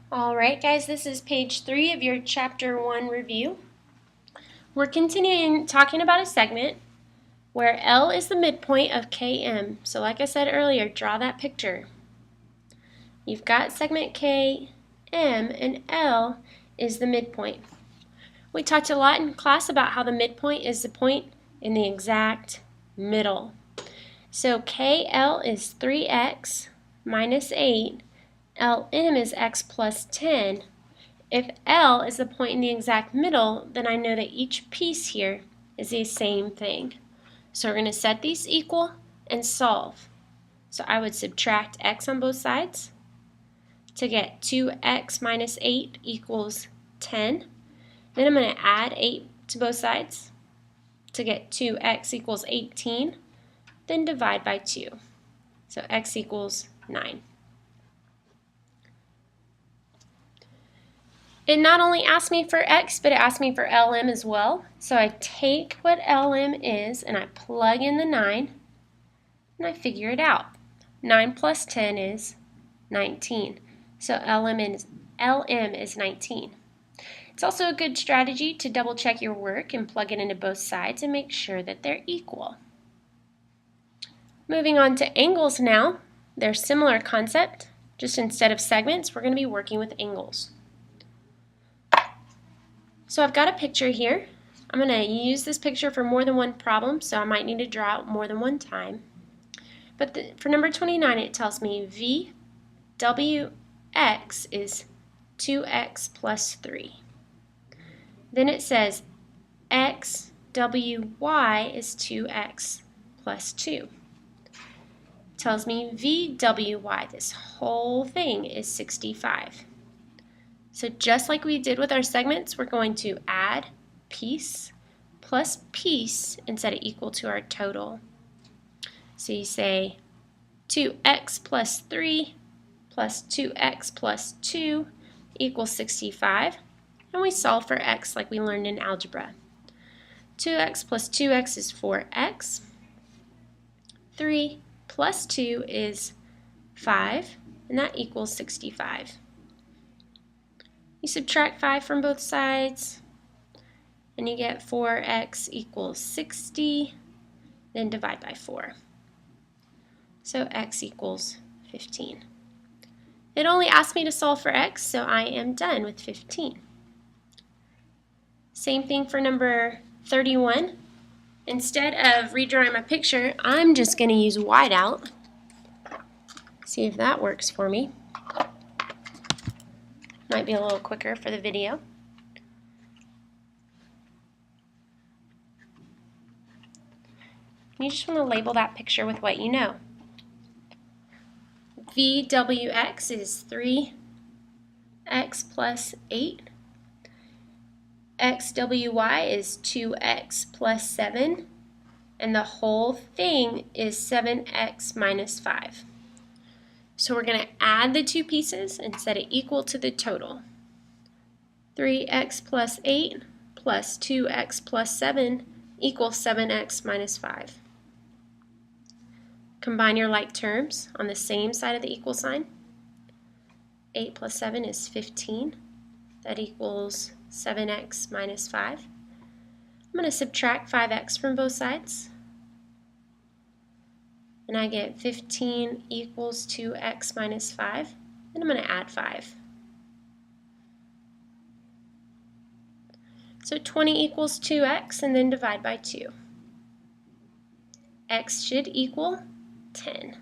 Alright guys, this is page 3 of your chapter 1 review. We're continuing talking about a segment where L is the midpoint of KM. So like I said earlier, draw that picture. You've got segment KM and L is the midpoint. We talked a lot in class about how the midpoint is the point in the exact middle. So KL is 3x minus 8. LM is x plus 10. If L is the point in the exact middle, then I know that each piece here is the same thing. So we're going to set these equal and solve. So I would subtract x on both sides to get 2x minus 8 equals 10. Then I'm going to add 8 to both sides to get 2x equals 18. Then divide by 2. So x equals 9. It not only asked me for x, but it asked me for LM as well. So I take what LM is and I plug in the 9 and I figure it out. 9 plus 10 is 19. So LM is 19. It's also a good strategy to double check your work and plug it into both sides and make sure that they're equal. Moving on to angles now. They're a similar concept, just instead of segments, we're going to be working with angles. So I've got a picture here. I'm going to use this picture for more than one problem, so I might need to draw it more than one time. But for number 29, it tells me VWX is 2x plus 3. Then it says XWY is 2x plus 2. It tells me VWY, this whole thing, is 65. So just like we did with our segments, we're going to add piece plus piece and set it equal to our total. So you say 2x plus 3 plus 2x plus 2 equals 65. And we solve for x like we learned in algebra. 2x plus 2x is 4x. 3 plus 2 is 5, and that equals 65. You subtract 5 from both sides, and you get 4x equals 60, then divide by 4. So x equals 15. It only asked me to solve for x, so I am done with 15. Same thing for number 31. Instead of redrawing my picture, I'm just going to use whiteout. See if that works for me. Might be a little quicker for the video. You just want to label that picture with what you know. VWX is 3x plus 8. XWY is 2x plus 7. And the whole thing is 7x minus 5. So we're going to add the two pieces and set it equal to the total. 3x plus 8 plus 2x plus 7 equals 7x minus 5. Combine your like terms on the same side of the equal sign. 8 plus 7 is 15. That equals 7x minus 5. I'm going to subtract 5x from both sides. And I get 15 equals 2x minus 5. And I'm going to add 5. So 20 equals 2x, and then divide by 2. X should equal 10.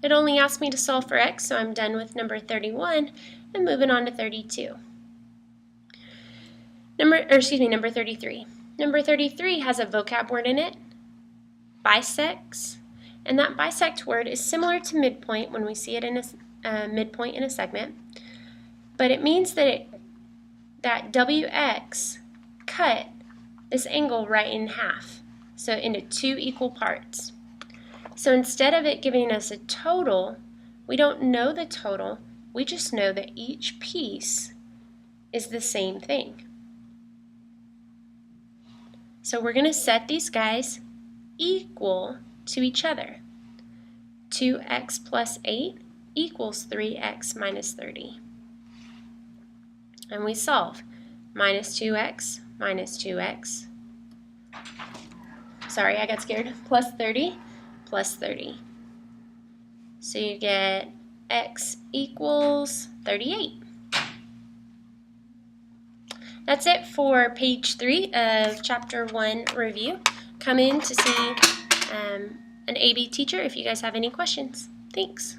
It only asked me to solve for x, so I'm done with number 31 and moving on to 32. Number 33. Number 33 has a vocab word in it, bisects, and that bisect word is similar to midpoint when we see it in a midpoint in a segment, but it means that WX cut this angle right in half, so into two equal parts. So instead of it giving us a total, we don't know the total, we just know that each piece is the same thing. So we're going to set these guys equal to each other. 2x plus 8 equals 3x minus 30. And we solve. Minus 2x minus 2x. Sorry, I got scared. Plus 30 plus 30. So you get x equals 38. That's it for page 3 of chapter 1 review. Come in to see an AB teacher if you guys have any questions. Thanks.